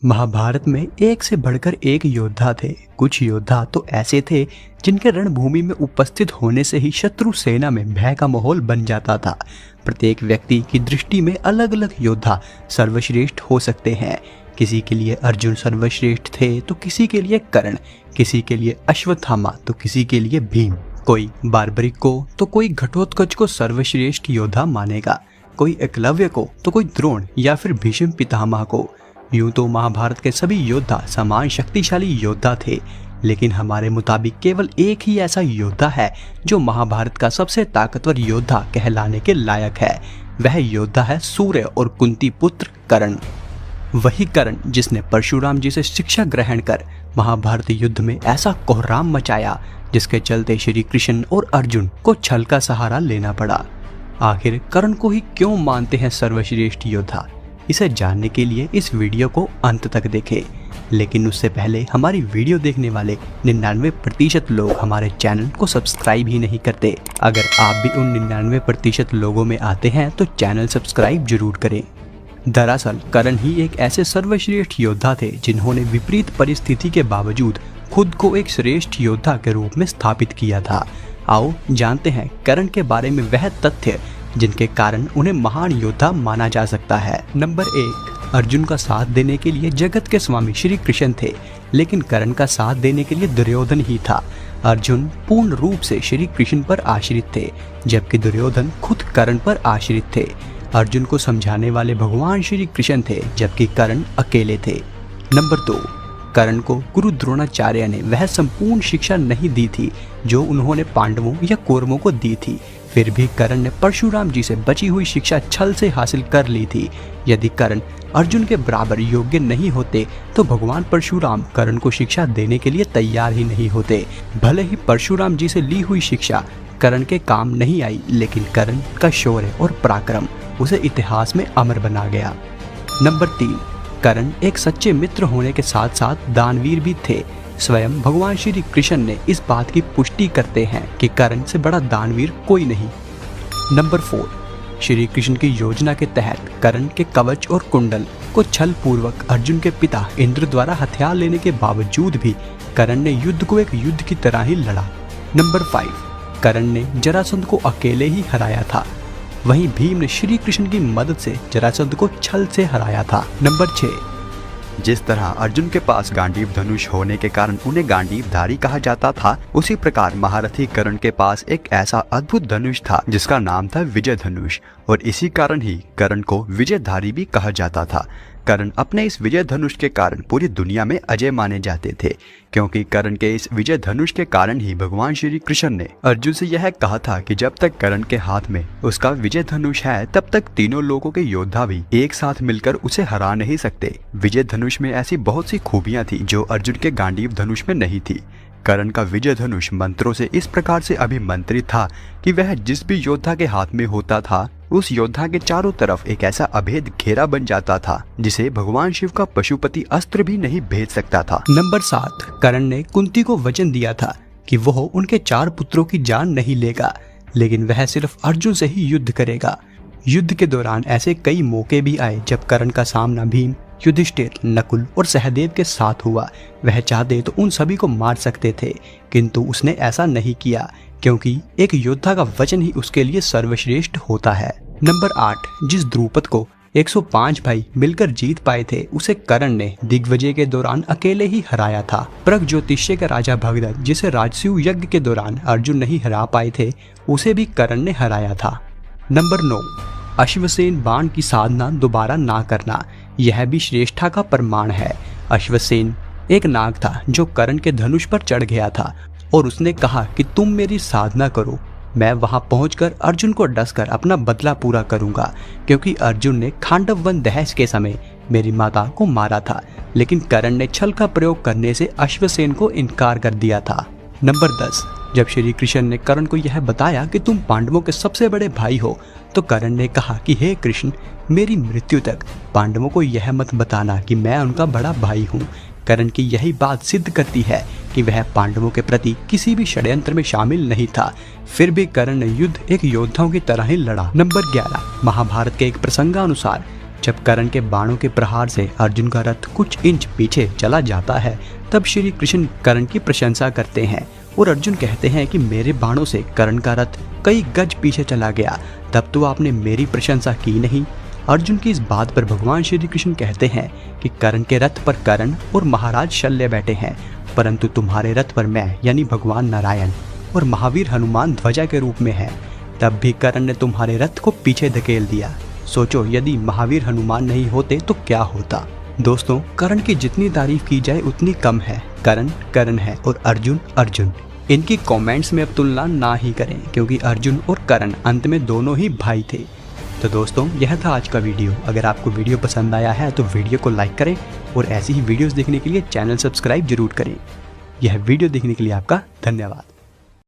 महाभारत में एक से बढ़कर एक योद्धा थे। कुछ योद्धा तो ऐसे थे जिनके रणभूमि में उपस्थित होने से ही शत्रु सेना में भय का माहौल बन जाता था। प्रत्येक व्यक्ति की दृष्टि में अलग अलग योद्धा सर्वश्रेष्ठ हो सकते हैं। किसी के लिए अर्जुन सर्वश्रेष्ठ थे तो किसी के लिए कर्ण, किसी के लिए अश्वत्थामा तो किसी के लिए भीम। कोई बार्बरिक को तो कोई घटोत्कच को सर्वश्रेष्ठ योद्धा मानेगा, कोई एकलव्य को तो कोई द्रोण या फिर भीष्म पितामह को। यूं तो महाभारत के सभी योद्धा समान शक्तिशाली योद्धा थे, लेकिन हमारे मुताबिक केवल एक ही ऐसा योद्धा है जो महाभारत का सबसे ताकतवर योद्धा कहलाने के लायक है। वह योद्धा है सूर्य और कुंती पुत्र कर्ण। वही कर्ण जिसने परशुराम जी से शिक्षा ग्रहण कर महाभारत युद्ध में ऐसा कोहराम मचाया जिसके चलते श्री कृष्ण और अर्जुन को छल का सहारा लेना पड़ा। आखिर कर्ण को ही क्यों मानते हैं सर्वश्रेष्ठ योद्धा, इसे जानने के लिए इस वीडियो को अंत तक देखें। लेकिन उससे पहले हमारी वीडियो देखने वाले 99% लोग हमारे चैनल को सब्सक्राइब ही नहीं करते। अगर आप भी उन 99% लोगों में आते हैं तो चैनल सब्सक्राइब जरूर करें। दरअसल कर्ण ही एक ऐसे सर्वश्रेष्ठ योद्धा थे जिन्होंने विपरीत परिस्थिति के बावजूद खुद को एक श्रेष्ठ योद्धा के रूप में स्थापित किया था। आओ जानते हैं कर्ण के बारे में वह तथ्य जिनके कारण उन्हें महान योद्धा माना जा सकता है। नंबर 1, अर्जुन का साथ देने के लिए जगत के स्वामी श्री कृष्ण थे, लेकिन कर्ण का साथ देने के लिए दुर्योधन ही था। अर्जुन पूर्ण रूप से श्री कृष्ण पर आश्रित थे, जबकि दुर्योधन खुद कर्ण पर आश्रित थे। अर्जुन को समझाने वाले भगवान श्री कृष्ण थे, जबकि कर्ण अकेले थे। नंबर 2, कर्ण को गुरु द्रोणाचार्य ने वह संपूर्ण शिक्षा नहीं दी थी जो उन्होंने पांडवों या कौरवों को दी थी। फिर भी कर्ण ने परशुराम जी से बची हुई शिक्षा छल से हासिल कर ली थी। यदि कर्ण अर्जुन के बराबर योग्य नहीं होते तो भगवान परशुराम कर्ण को शिक्षा देने के लिए तैयार ही नहीं होते। भले ही परशुराम जी से ली हुई शिक्षा कर्ण के काम नहीं आई, लेकिन कर्ण का शौर्य और पराक्रम उसे इतिहास में अमर बना गया। नंबर 3, कर्ण एक सच्चे मित्र होने के साथ साथ दानवीर भी थे। स्वयं भगवान श्री कृष्ण ने इस बात की पुष्टि करते हैं कि कर्ण से बड़ा दानवीर कोई नहीं। नंबर 4, श्री कृष्ण की योजना के तहत कर्ण के कवच और कुंडल को छल पूर्वक अर्जुन के पिता इंद्र द्वारा हथियार लेने के बावजूद भी कर्ण ने युद्ध को एक युद्ध की तरह ही लड़ा। नंबर 5, कर्ण ने जरासंध को अकेले ही हराया था, वहीं भीम ने श्री कृष्ण की मदद से जरासंध को छल से हराया था। नंबर 6, जिस तरह अर्जुन के पास गांडीव धनुष होने के कारण उन्हें गांडीवधारी कहा जाता था, उसी प्रकार महारथी कर्ण के पास एक ऐसा अद्भुत धनुष था जिसका नाम था विजय धनुष, और इसी कारण ही कर्ण को विजयधारी भी कहा जाता था। कर्ण अपने इस विजय धनुष के कारण पूरी दुनिया में अजय माने जाते थे, क्योंकि कर्ण के इस विजय धनुष के कारण ही भगवान श्री कृष्ण ने अर्जुन से यह कहा था कि जब तक कर्ण के हाथ में उसका विजय धनुष है तब तक तीनों लोगों के योद्धा भी एक साथ मिलकर उसे हरा नहीं सकते। विजय धनुष में ऐसी बहुत सी खूबियां थी जो अर्जुन के गांडीव धनुष में नहीं थी। कर्ण का विजय धनुष मंत्रों से इस प्रकार से अभिमंत्रित था कि वह जिस भी योद्धा के हाथ में होता था उस योद्धा के चारों तरफ एक ऐसा अभेद घेरा बन जाता था जिसे भगवान शिव का पशुपति अस्त्र भी नहीं भेद सकता था। नंबर 7, कर्ण ने कुंती को वचन दिया था कि वह उनके 4 पुत्रों की जान नहीं लेगा, लेकिन वह सिर्फ अर्जुन से ही युद्ध करेगा। युद्ध के दौरान ऐसे कई मौके भी आए जब कर्ण का सामना भीम, युधिष्ठिर, नकुल और सहदेव के साथ हुआ। वह चाहते तो उन सभी को मार सकते थे, किंतु उसने ऐसा नहीं किया, क्योंकि एक योद्धा का वचन ही उसके लिए सर्वश्रेष्ठ होता है। नंबर 8, जिस द्रुपद को 105 भाई मिलकर जीत पाए थे उसे कर्ण ने दिग्विजय के दौरान अकेले ही हराया था। प्रग ज्योतिष्य के राजा भगदत्त, जिसे राजसूय यज्ञ के दौरान अर्जुन नहीं हरा पाए थे, उसे भी कर्ण ने हराया था। नंबर 9, अश्वसेन बाण की साधना दोबारा ना करना, यह भी श्रेष्ठता का प्रमाण है। अश्वसेन एक नाग था जो कर्ण के धनुष पर चढ़ गया था और उसने कहा कि तुम मेरी साधना करो, मैं वहां पहुंचकर अर्जुन को डसकर अपना बदला पूरा करूंगा, क्योंकि अर्जुन ने खांडव वन दहस के समय मेरी माता को मारा था, लेकिन कर्ण ने छल का प्रयोग करने से अश्वसेन को इनकार कर दिया था। नंबर 10, जब श्री कृष्ण ने कर्ण को यह बताया कि तुम पांडवों के सबसे बड़े भाई हो, तो कर्ण ने कहा कि हे कृष्ण, मेरी मृत्यु तक पांडवों को यह मत बताना कि मैं उनका बड़ा भाई हूँ। कर्ण की यही बात सिद्ध करती है कि वह पांडवों के प्रति किसी भी षड्यंत्र में शामिल नहीं था। फिर भी कर्ण ने युद्ध एक योद्धाओं की तरह ही लड़ा। नंबर 11, महाभारत के एक प्रसंगानुसार जब कर्ण के बाणों के प्रहार से अर्जुन का रथ कुछ इंच पीछे चला जाता है तब श्री कृष्ण कर्ण की प्रशंसा करते हैं और अर्जुन कहते हैं कि मेरे बाणों से कर्ण का रथ कई गज पीछे चला गया, तब तो आपने मेरी प्रशंसा की नहीं। अर्जुन की इस बात पर भगवान श्री कृष्ण कहते हैं कि कर्ण के रथ पर कर्ण और महाराज शल्य बैठे हैं, परंतु तुम्हारे रथ पर मैं यानी भगवान नारायण और महावीर हनुमान ध्वजा के रूप में है। तब भी कर्ण ने तुम्हारे रथ को पीछे धकेल दिया। सोचो यदि महावीर हनुमान नहीं होते तो क्या होता। दोस्तों, कर्ण की जितनी तारीफ की जाए उतनी कम है। कर्ण कर्ण है और अर्जुन अर्जुन। इनकी कमेंट्स में अब तुलना ना ही करें, क्योंकि अर्जुन और कर्ण अंत में दोनों ही भाई थे। तो दोस्तों, यह था आज का वीडियो। अगर आपको वीडियो पसंद आया है तो वीडियो को लाइक करें और ऐसी ही वीडियोस देखने के लिए चैनल सब्सक्राइब जरूर करें। यह वीडियो देखने के लिए आपका धन्यवाद।